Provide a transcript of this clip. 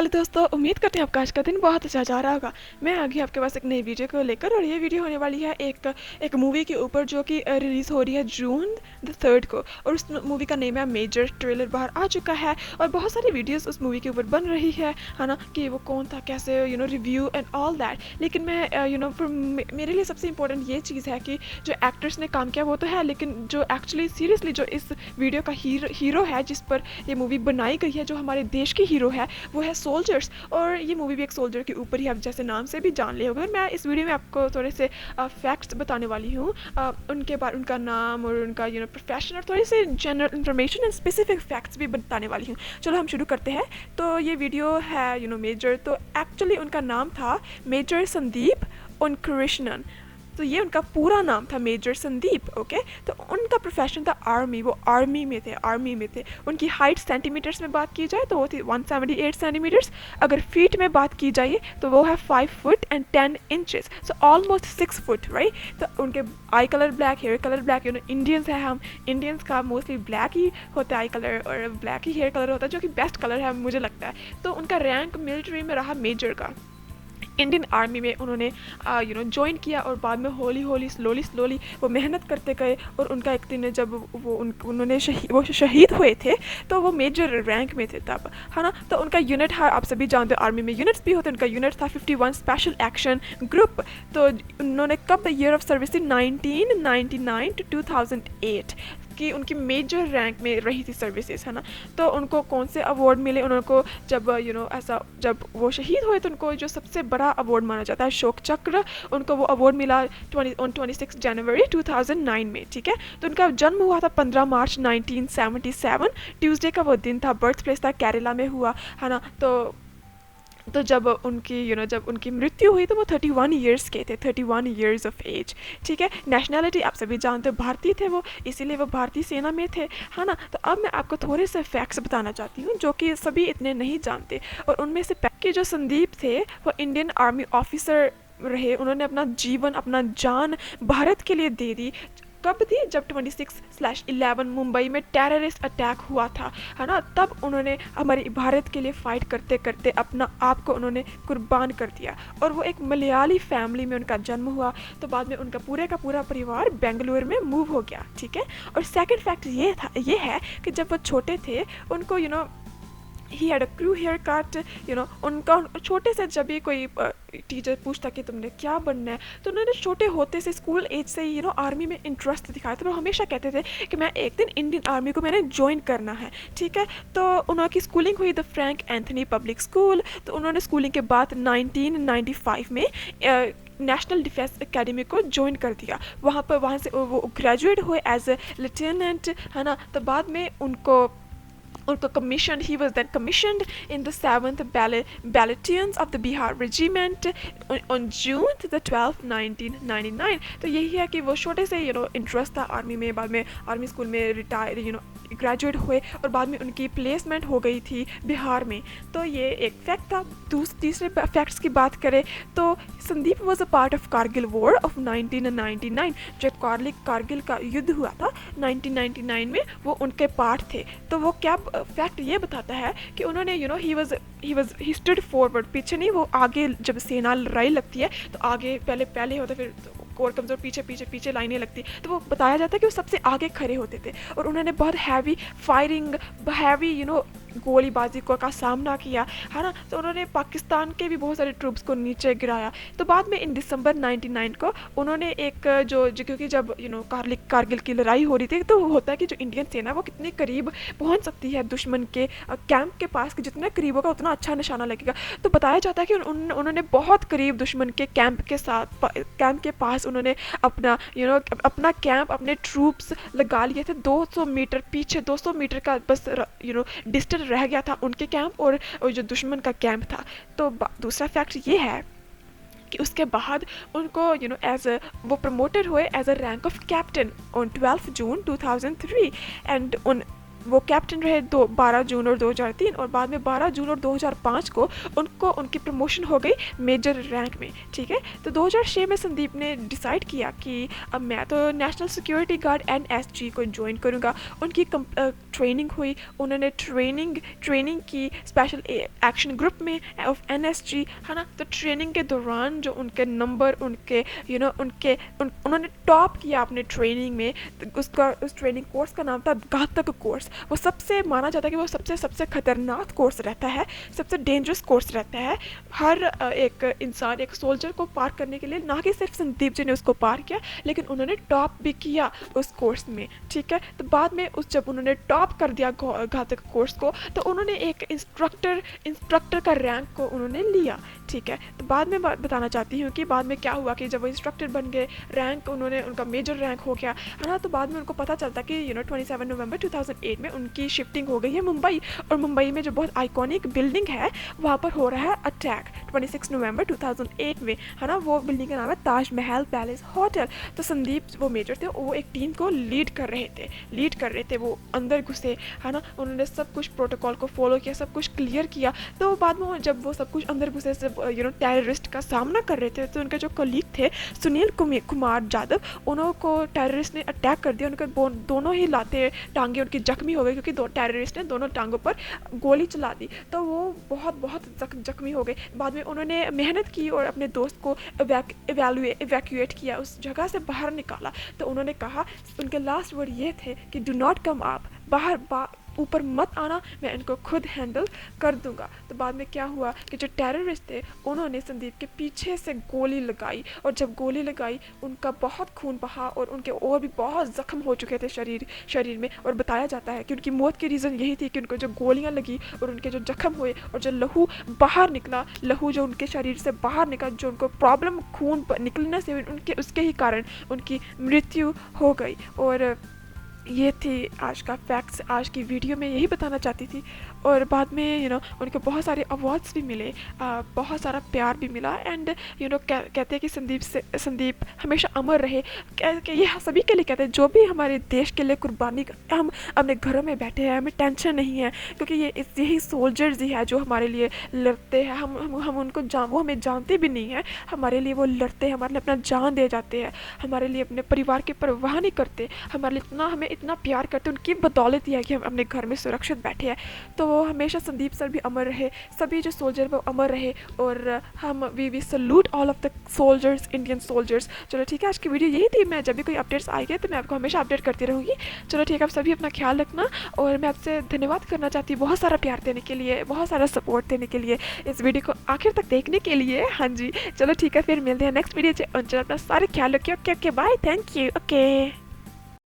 Hello दोस्तों, उम्मीद करते हैं आपका आज का दिन बहुत अच्छा जा रहा होगा। मैं आ गई आपके पास एक नई वीडियो को लेकर, और ये वीडियो होने वाली है एक मूवी के ऊपर जो कि रिलीज़ हो रही है जून द 3rd को। और उस मूवी का नेम है मेजर। ट्रेलर बाहर आ चुका है और बहुत सारी वीडियोस उस मूवी के ऊपर बन रही है ना, कि वो कौन था, कैसे रिव्यू एंड ऑल दैट। लेकिन मैं मेरे लिए सबसे इंपॉर्टेंट ये चीज़ है कि जो एक्टर्स ने काम किया वो तो है, लेकिन जो एक्चुअली सीरियसली जो इस वीडियो का हीरो है, जिस पर ये मूवी बनाई गई है, जो हमारे देश की हीरो है, वो है सोल्जर्स। और ये मूवी भी एक सोल्जर के ऊपर ही, आप जैसे नाम से भी जान ले होगा। मैं इस वीडियो में आपको थोड़े से फैक्ट्स बताने वाली हूँ, उनके बारे, उनका नाम और उनका प्रोफेशन, और थोड़ी सी general information and specific facts भी बताने वाली हूँ। चलो हम शुरू करते हैं। तो ये वीडियो है मेजर। तो एक्चुअली उनका नाम था मेजर संदीप उनकृष्णन। तो ये उनका पूरा नाम था मेजर संदीप। ओके, तो उनका प्रोफेशन था आर्मी। वो आर्मी में थे। उनकी हाइट सेंटीमीटर्स में बात की जाए तो वो थी 178 सेंटीमीटर्स। अगर फीट में बात की जाए तो वो है 5 foot and 10 inches, so almost 6 foot, right. तो उनके eye colour black, hair colour black. Indians है, हम इंडियंस का मोस्टली ब्लैक ही होता है आई कलर, और ब्लैक ही हेयर कलर होता है, जो कि बेस्ट कलर है मुझे लगता है। तो उनका रैंक मिलिट्री में रहा मेजर का। इंडियन आर्मी में उन्होंने ज्वाइन किया, और बाद में हौली स्लोली वो मेहनत करते गए। और उनका एक दिन जब वो शहीद हुए थे, तो वो मेजर रैंक में थे तब, है ना। तो उनका यूनिट है, आप सभी जानते हो आर्मी में यूनिट्स भी होते हैं। उनका यूनिट था 51 स्पेशल एक्शन ग्रुप। तो उन्होंने कब ईयर ऑफ सर्विस थी 1999 to 2008 की उनकी मेजर रैंक में रही थी सर्विसेज, है ना। तो उनको कौन से अवार्ड मिले उनको, जब ऐसा जब वो शहीद हुए तो उनको जो सबसे बड़ा अवार्ड माना जाता है शोक चक्र, उनको वो अवार्ड मिला 26 जनवरी 2009 में, ठीक है। तो उनका जन्म हुआ था 15 मार्च 1977। ट्यूसडे का वो दिन था। बर्थ प्लेस था केरला में हुआ, है ना। तो जब उनकी मृत्यु हुई तो वो 31 ईयर्स के थे, 31 ईयर्स ऑफ एज, ठीक है। नेशनैलिटी आप सभी जानते हो, भारतीय थे वो, इसीलिए वो भारतीय सेना में थे, है ना। तो अब मैं आपको थोड़े से फैक्ट्स बताना चाहती हूँ जो कि सभी इतने नहीं जानते। और उनमें से कि जो संदीप थे वो इंडियन आर्मी ऑफिसर रहे। उन्होंने अपना जीवन, अपना जान भारत के लिए दे दी। कब थी? जब 26/11 मुंबई में टेररिस्ट अटैक हुआ था, है ना। तब उन्होंने हमारे भारत के लिए फ़ाइट करते करते अपना आप को उन्होंने कुर्बान कर दिया। और वो एक मलयाली फैमिली में उनका जन्म हुआ। तो बाद में उनका का पूरा परिवार बेंगलुरु में मूव हो गया, ठीक है। और सेकंड फैक्ट ये है कि जब वो छोटे थे उनको ही had a crew hair cut, उनका छोटे से जब भी कोई टीचर पूछता कि तुमने क्या बनना है, तो उन्होंने छोटे होते से स्कूल एज से ही आर्मी में इंटरेस्ट दिखाया। तो वो हमेशा कहते थे कि मैं एक दिन इंडियन आर्मी को मैंने ज्वाइन करना है, ठीक है। तो उनकी स्कूलिंग हुई the Frank Anthony public school. तो उन्होंने स्कूलिंग के बाद 1995 में नेशनल डिफेंस एकेडमी को ज्वाइन कर दिया। वहाँ से वो ग्रेजुएट हुए एज ए लेफ्टिनेंट, है ना। तो बाद में उनको commissioned. He was then commissioned in the 7th Battalions of the Bihar Regiment on June the 12th 1999. तो यही है कि वो छोटे से इंटरेस्ट था आर्मी में। बाद में आर्मी स्कूल में रिटायर ग्रेजुएट हुए, और बाद में उनकी प्लेसमेंट हो गई थी बिहार में। तो ये एक फैक्ट था। तीसरे फैक्ट्स की बात करें तो Sandeep was a part of Kargil war of 1999। जब कारगिल का युद्ध हुआ था 1999 में, वो उनके पार्ट थे। तो वो क्या फैक्ट ये बताता है कि उन्होंने ही स्टूड फॉरवर्ड, पीछे नहीं, वो आगे। जब सेना लड़ाई लगती है तो आगे पहले होता, फिर और कमज़ोर पीछे लाइनें लगती। तो वो बताया जाता है कि वो सबसे आगे खड़े होते थे, और उन्होंने बहुत हैवी फायरिंग, हैवी गोलीबाजी का सामना किया, है ना। तो उन्होंने पाकिस्तान के भी बहुत सारे ट्रूप्स को नीचे गिराया। तो बाद में इन दिसंबर 99 को उन्होंने एक क्योंकि जब कारगिल की लड़ाई हो रही थी, तो होता है कि जो इंडियन सेना वो कितने करीब पहुंच सकती है दुश्मन के कैंप के पास, कि जितना करीब होगा उतना अच्छा निशाना लगेगा। तो बताया जाता है कि उन्होंने बहुत करीब दुश्मन के कैंप के पास उन्होंने अपना कैंप, अपने ट्रूप्स लगा लिए थे। 200 मीटर पीछे, 200 मीटर का बस डिस्टेंस रह गया था उनके कैंप और जो दुश्मन का कैंप था। तो दूसरा फैक्ट ये है कि उसके बाद उनको वो प्रमोटेड हुए as a rank of captain on 12 June 2003। And वो कैप्टन रहे 12 जून और 2003, और बाद में 12 जून और 2005 को उनको उनकी प्रमोशन हो गई मेजर रैंक में। ठीक है, तो 2006 में संदीप ने डिसाइड किया कि अब मैं तो नेशनल सिक्योरिटी गार्ड NSG को ज्वाइन करूँगा। उनकी ट्रेनिंग हुई, उन्होंने ट्रेनिंग की स्पेशल एक्शन ग्रुप में ऑफ NSG, है ना। तो ट्रेनिंग के दौरान जो उनके नंबर, उनके उन्होंने टॉप किया अपने ट्रेनिंग में। उस ट्रेनिंग कोर्स का नाम था घातक कोर्स। वो सबसे माना जाता है कि वो सबसे खतरनाक कोर्स रहता है, सबसे डेंजरस कोर्स रहता है हर एक इंसान, एक सोल्जर को पार करने के लिए। ना कि सिर्फ संदीप जी ने उसको पार किया, लेकिन उन्होंने टॉप भी किया उस कोर्स में। ठीक है, तो बाद में जब उन्होंने टॉप कर दिया घातक कोर्स को, तो उन्होंने एक इंस्ट्रक्टर का रैंक को उन्होंने लिया। ठीक है, तो बाद में बताना चाहती हूँ कि बाद में क्या हुआ कि जब वो इंस्ट्रक्टर बन गए, रैंक उनका मेजर रैंक हो गया, है ना। तो बाद में उनको पता चलता कि 27 नवंबर 2008 में उनकी शिफ्टिंग हो गई है मुंबई, और मुंबई में जो बहुत आइकॉनिक बिल्डिंग है वहाँ पर हो रहा है अटैक 26 नवंबर 2008 में, है ना। वो बिल्डिंग का नाम है ताज महल पैलेस होटल। तो संदीप वो मेजर थे, वो एक टीम को लीड कर रहे थे। वो अंदर घुसे, है ना, उन्होंने सब कुछ प्रोटोकॉल को फॉलो किया, सब कुछ क्लियर किया। तो बाद में जब वो सब कुछ अंदर घुसे, सब टेररिस्ट का सामना कर रहे थे, तो उनके जो कलीग थे सुनील कुमार यादव, उनको टेररिस्ट ने अटैक कर दिया। उनके दोनों ही लाते टांगे उनकी जख्मी हो गई, क्योंकि टेररिस्ट ने दोनों टांगों पर गोली चला दी। तो वो बहुत जख्मी हो गए। बाद में उन्होंने मेहनत की और अपने दोस्त को इवैक्यूएट किया, उस जगह से बाहर निकाला। तो उन्होंने कहा, उनके लास्ट वर्ड ये थे कि डू नॉट कम अप, ऊपर मत आना, मैं इनको खुद हैंडल कर दूंगा। तो बाद में क्या हुआ कि जो टेररिस्ट थे उन्होंने संदीप के पीछे से गोली लगाई, और जब गोली लगाई उनका बहुत खून बहा, और उनके और भी बहुत जख्म हो चुके थे शरीर में। और बताया जाता है कि उनकी मौत की रीज़न यही थी कि उनको जो गोलियां लगी और उनके जो जख्म हुए, और जो लहू बाहर निकला, लहू जो उनके शरीर से बाहर निकला, जो उनको प्रॉब्लम खून निकलने से उसके ही कारण उनकी मृत्यु हो गई। और ये थी आज का फैक्ट्स। आज की वीडियो में यही बताना चाहती थी। और बाद में उनको बहुत सारे अवार्ड्स भी मिले, बहुत सारा प्यार भी मिला। एंड कहते हैं कि संदीप हमेशा अमर रहे। कि ये सभी के लिए कहते हैं, जो भी हमारे देश के लिए कुर्बानी करते हैं, हम अपने घरों में बैठे हैं, हमें टेंशन नहीं है, क्योंकि यही सोल्जर्स ही है जो हमारे लिए लड़ते हैं। हम उनको वो हमें जानते भी नहीं है, हमारे लिए वो लड़ते हैं, हमारे लिए अपना जान दे जाते हैं, हमारे लिए अपने परिवार की परवाह नहीं करते, हमारे लिए हमें इतना प्यार करते हैं। उनकी बदौलत ही है कि हम अपने घर में सुरक्षित बैठे हैं। तो हमेशा संदीप सर भी अमर रहे, सभी जो सोल्जर वो अमर रहे। और हम we salute all of the soldiers, Indian soldiers. चलो ठीक है, आज की वीडियो यही थी। मैं जब भी कोई अपडेट्स आएंगे तो मैं आपको हमेशा अपडेट करती रहूँगी। चलो ठीक है, आप सभी अपना ख्याल रखना, और मैं आपसे धन्यवाद करना चाहती हूँ बहुत सारा प्यार देने के लिए, बहुत सारा सपोर्ट देने के लिए, इस वीडियो को आखिर तक देखने के लिए। हाँ जी, चलो ठीक है, फिर मिलते हैं नेक्स्ट वीडियो। अपना सारे ख्याल रखिए। Okay bye, thank you. Okay.